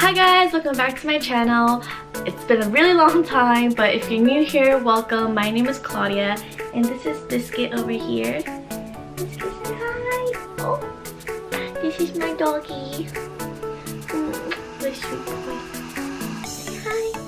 Hi guys, welcome back to my channel. It's been a really long time, but if you're new here, welcome. My name is Claudia, and this is Biscuit over here. Biscuit, say hi. Oh, this is my doggy. What a sweet boy. Say hi.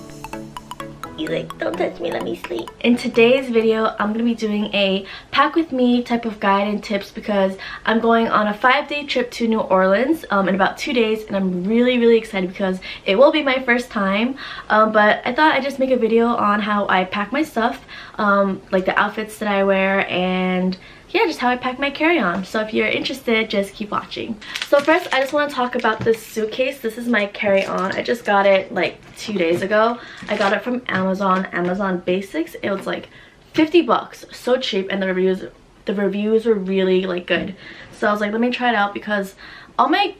You like, don't touch me, let me sleep. In today's video, I'm gonna be doing a pack with me type of guide and tips because I'm going on a 5-day trip to New Orleans in about 2 days, and I'm really excited because it will be my first time. But I thought I'd just make a video on how I pack my stuff, like the outfits that I wear, and yeah, just how I pack my carry-on. So if you're interested, just keep watching. So first, I just want to talk about this suitcase. This is my carry-on. I just got it like 2 days ago. I got it from Amazon Basics. It was like 50 bucks, so cheap, and the reviews were really like good. So I was like, let me try it out because all my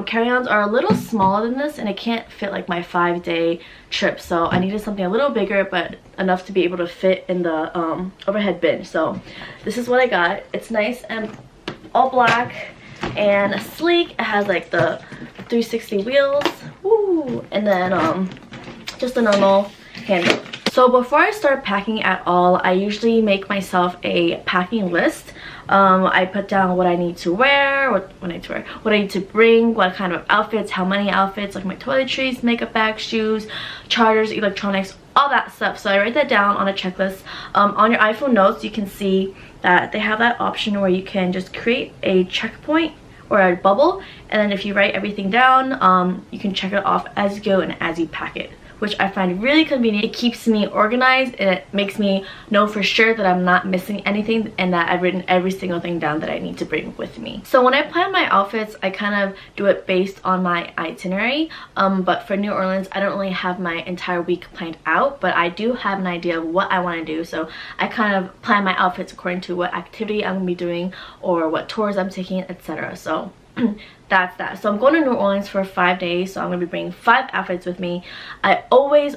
carry-ons are a little smaller than this, and it can't fit like my 5-day trip, so I needed something a little bigger but enough to be able to fit in the overhead bin. So this is what I got. It's nice and all black and sleek. It has like the 360 wheels. Woo! And then just a normal handle. So before I start packing at all, I usually make myself a packing list. I put down what I need to wear, what I need to bring, what kind of outfits, how many outfits, like my toiletries, makeup bag, shoes, chargers, electronics, all that stuff. So I write that down on a checklist. On your iPhone notes, you can see that they have that option where you can just create a checkpoint or a bubble, and then if you write everything down, you can check it off as you go and as you pack it, which I find really convenient. It keeps me organized, and it makes me know for sure that I'm not missing anything and that I've written every single thing down that I need to bring with me. So when I plan my outfits, I kind of do it based on my itinerary, but for New Orleans, I don't really have my entire week planned out, but I do have an idea of what I want to do. So I kind of plan my outfits according to what activity I'm going to be doing or what tours I'm taking, etc. So that's that. So I'm going to New Orleans for 5 days, so I'm going to be bringing 5 outfits with me. I always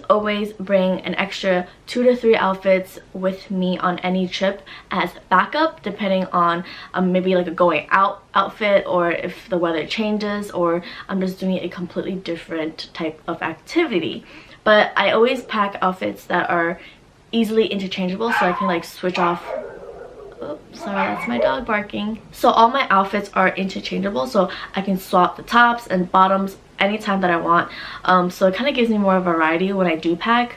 bring an extra 2 to 3 outfits with me on any trip as backup, depending on maybe like a going out outfit, or if the weather changes, or I'm just doing a completely different type of activity. But I always pack outfits that are easily interchangeable, so I can like switch off. Oops, sorry, that's my dog barking. So all my outfits are interchangeable, so I can swap the tops and bottoms anytime that I want. So it kind of gives me more variety when I do pack.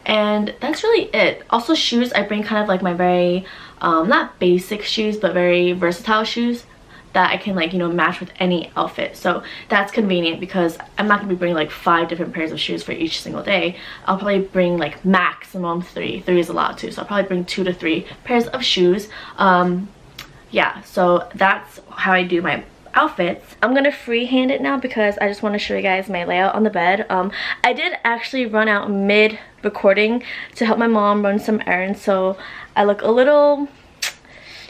And that's really it. Also shoes, I bring kind of like my very, not basic shoes, but very versatile shoes that I can like, you know, match with any outfit. So that's convenient because I'm not gonna be bringing like 5 different pairs of shoes for each single day. I'll probably bring like maximum 3. 3 is a lot too, so I'll probably bring 2 to 3 pairs of shoes. Yeah, so that's how I do my outfits. I'm gonna freehand it now because I just want to show you guys my layout on the bed. I did actually run out mid recording to help my mom run some errands, so I look a little,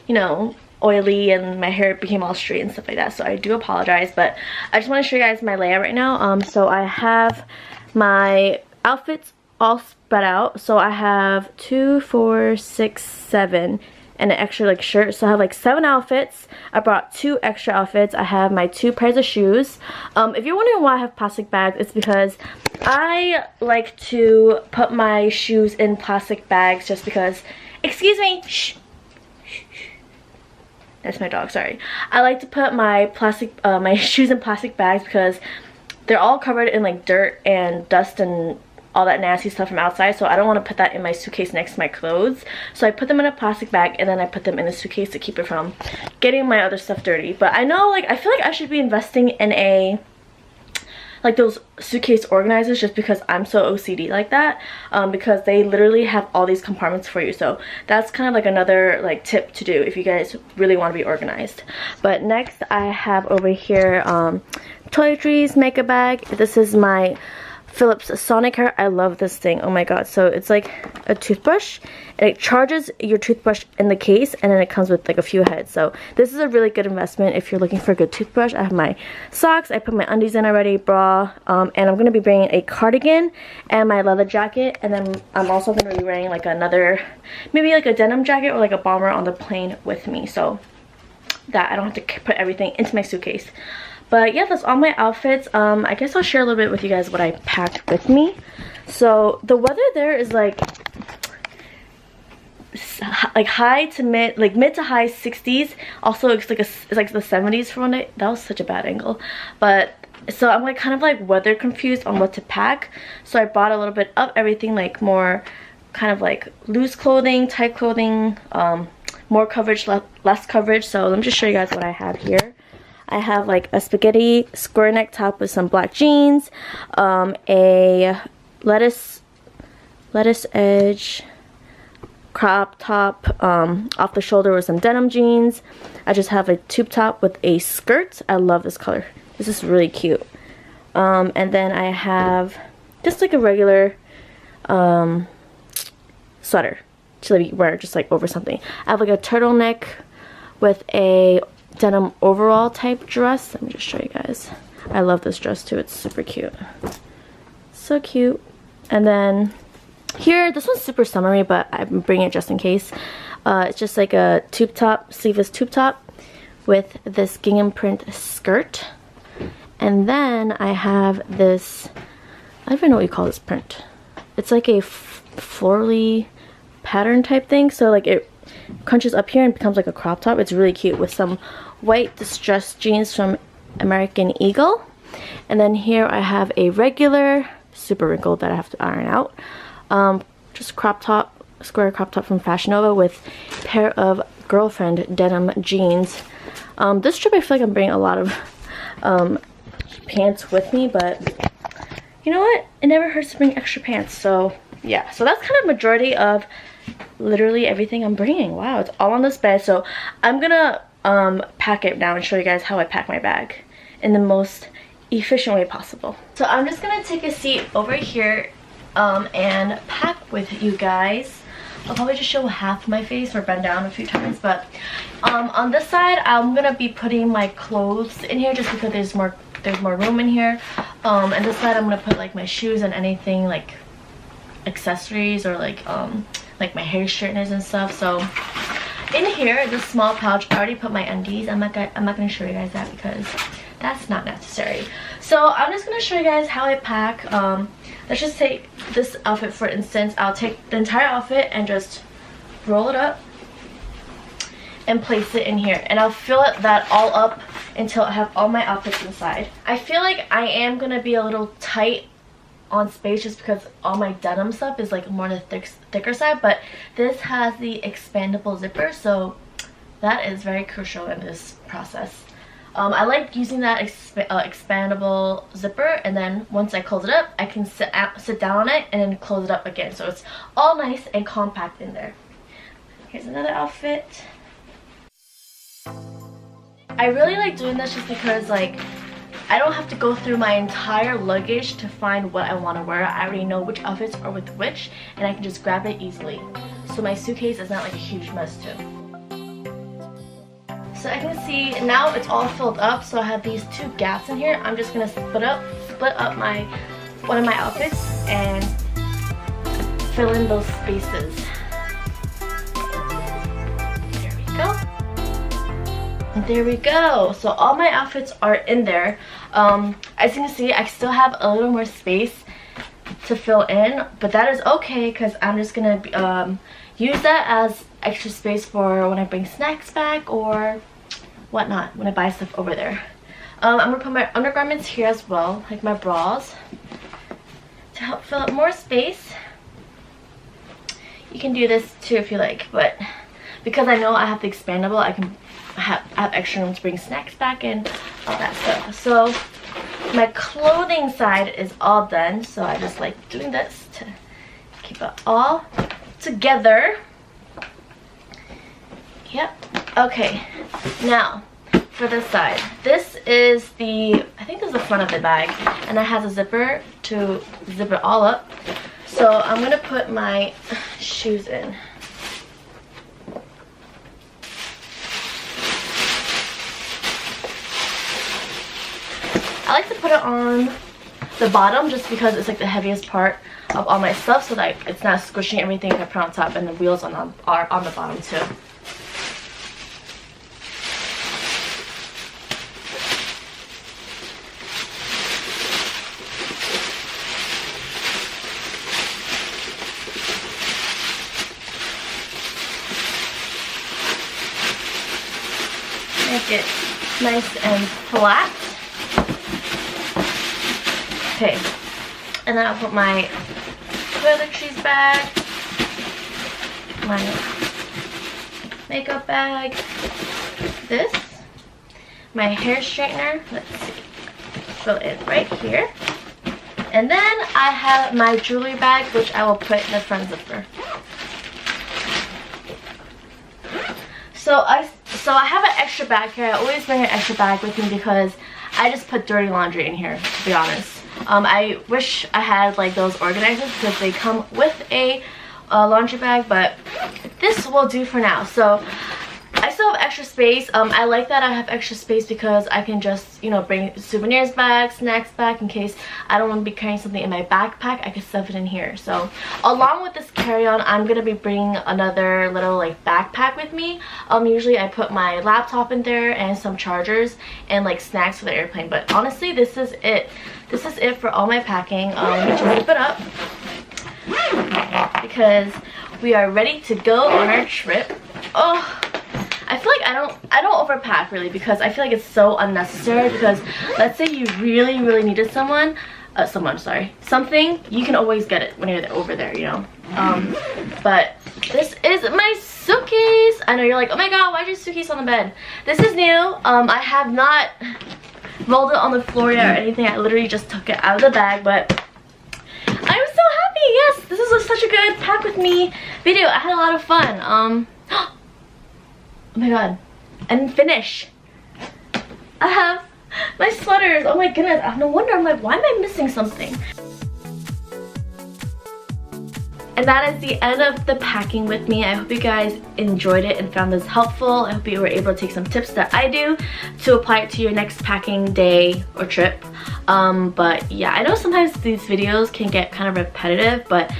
you know, oily and my hair became all straight and stuff like that, so I do apologize, but I just want to show you guys my layout right now. So I have my outfits all spread out. So I have 2, 4, 6, 7 and an extra like shirt, so I have like 7 outfits. I brought 2 extra outfits. I have my 2 pairs of shoes. If you're wondering why I have plastic bags, it's because I like to put my shoes in plastic bags just because, excuse me, shh. That's my dog, sorry. I like to put my my shoes in plastic bags because they're all covered in like dirt and dust and all that nasty stuff from outside, so I don't want to put that in my suitcase next to my clothes. So I put them in a plastic bag and then I put them in the suitcase to keep it from getting my other stuff dirty. But I know, like, I feel like I should be investing in a like those suitcase organizers, just because I'm so OCD like that, because they literally have all these compartments for you. So that's kind of like another like tip to do if you guys really want to be organized. But next I have over here Toiletries Makeup Bag. This is my Philips Sonic Hair. I love this thing, oh my god. So it's like a toothbrush, and it charges your toothbrush in the case, and then it comes with like a few heads. So this is a really good investment if you're looking for a good toothbrush. I have my socks, I put my undies in already, bra, and I'm going to be bringing a cardigan and my leather jacket, and then I'm also going to be wearing like another, maybe like a denim jacket or like a bomber on the plane with me, so that I don't have to put everything into my suitcase. But yeah, that's all my outfits. I guess I'll share a little bit with you guys what I packed with me. So the weather there is like high to mid, like mid to high 60s. Also it's like the 70s for one day. That was such a bad angle. But so I'm like kind of like weather confused on what to pack. So I bought a little bit of everything, like more kind of like loose clothing, tight clothing, more coverage, less coverage. So let me just show you guys what I have here. I have like a spaghetti square neck top with some black jeans, a lettuce edge crop top off the shoulder with some denim jeans. I just have a tube top with a skirt. I love this color. This is really cute. And then I have just like a regular sweater to wear just like over something. I have like a turtleneck with a denim overall type dress. Let me just show you guys. I love this dress too. It's super cute. So cute. And then here, this one's super summery, but I'm bringing it just in case. It's just like a tube top, sleeveless tube top with this gingham print skirt. And then I have this, I don't even know what you call this print. It's like a florally pattern type thing. So like it crunches up here and becomes like a crop top. It's really cute with some white distressed jeans from American Eagle. And then here I have a regular, super wrinkled that I have to iron out. Just crop top, square crop top from Fashion Nova with a pair of girlfriend denim jeans. This trip I feel like I'm bringing a lot of pants with me, but you know what? It never hurts to bring extra pants. So yeah, so that's kind of majority of literally everything I'm bringing. Wow, it's all on this bed. So I'm gonna pack it now and show you guys how I pack my bag in the most efficient way possible. So I'm just gonna take a seat over here and pack with you guys. I'll probably just show half my face or bend down a few times, but on this side I'm gonna be putting my clothes in here just because there's more room in here. And this side I'm gonna put like my shoes and anything like accessories or like my hair straighteners and stuff. So in here, this small pouch, I already put my undies. I'm not gonna show you guys that because that's not necessary. So I'm just gonna show you guys how I pack. Let's just take this outfit for instance. I'll take the entire outfit and just roll it up and place it in here, and I'll fill that all up until I have all my outfits inside. I feel like I am gonna be a little tight on space just because all my denim stuff is like more on the thicker side, but this has the expandable zipper, so that is very crucial in this process. I like using that expandable zipper, and then once I close it up, I can sit down on it and then close it up again, so it's all nice and compact in there. Here's another outfit. I really like doing this just because like I don't have to go through my entire luggage to find what I want to wear. I already know which outfits are with which, and I can just grab it easily. So my suitcase is not like a huge mess too. So I can see now it's all filled up, so I have these two gaps in here. I'm just gonna split up one of my outfits and fill in those spaces. There we go. There we go. So all my outfits are in there. As you can see, I still have a little more space to fill in, but that is okay because I'm just gonna use that as extra space for when I bring snacks back or whatnot when I buy stuff over there. I'm gonna put my undergarments here as well, like my bras, to help fill up more space. You can do this too if you like, but because I know I have the expandable, I can have extra room to bring snacks back and all that stuff. So my clothing side is all done, so I just like doing this to keep it all together. Yep. Okay, now for this side, this is I think this is the front of the bag, and it has a zipper to zip it all up. So I'm gonna put my shoes in. I like to put it on the bottom just because it's like the heaviest part of all my stuff, so that it's not squishing everything I put on top, and the wheels are on the bottom too. make it nice and flat. Okay, and then I'll put my toiletries bag, my makeup bag, this, my hair straightener, let's see, fill it right here. And then I have my jewelry bag, which I will put in the front zipper. So I have an extra bag here. I always bring an extra bag with me because I just put dirty laundry in here, to be honest. I wish I had like those organizers because they come with a laundry bag, but this will do for now. So I still have extra space. I like that I have extra space because I can just, you know, bring souvenirs back, snacks back in case I don't want to be carrying something in my backpack. I can stuff it in here. So along with this carry-on, I'm gonna be bringing another little like backpack with me. Usually I put my laptop in there and some chargers and like snacks for the airplane. But honestly, this is it. This is it for all my packing. Let me just zip it up because we are ready to go on our trip. Oh, I feel like I don't overpack really because I feel like it's so unnecessary, because let's say you really needed something, you can always get it when you're over there, you know. But this is my suitcase. I know you're like, oh my god, why is your suitcase on the bed? This is new. I have not rolled it on the floor yet or anything. I literally just took it out of the bag, but I'm so happy. Yes, this is such a good pack with me video. I had a lot of fun. Oh my god, I didn't finish. I have my sweaters. Oh my goodness, no wonder I'm like, why am I missing something? And that is the end of the packing with me. I hope you guys enjoyed it and found this helpful. I hope you were able to take some tips that I do to apply it to your next packing day or trip. But yeah, I know sometimes these videos can get kind of repetitive, but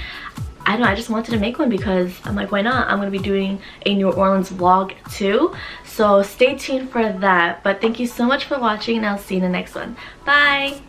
I don't know, I just wanted to make one because I'm like, why not? I'm gonna be doing a New Orleans vlog too. So stay tuned for that. But thank you so much for watching, and I'll see you in the next one. Bye!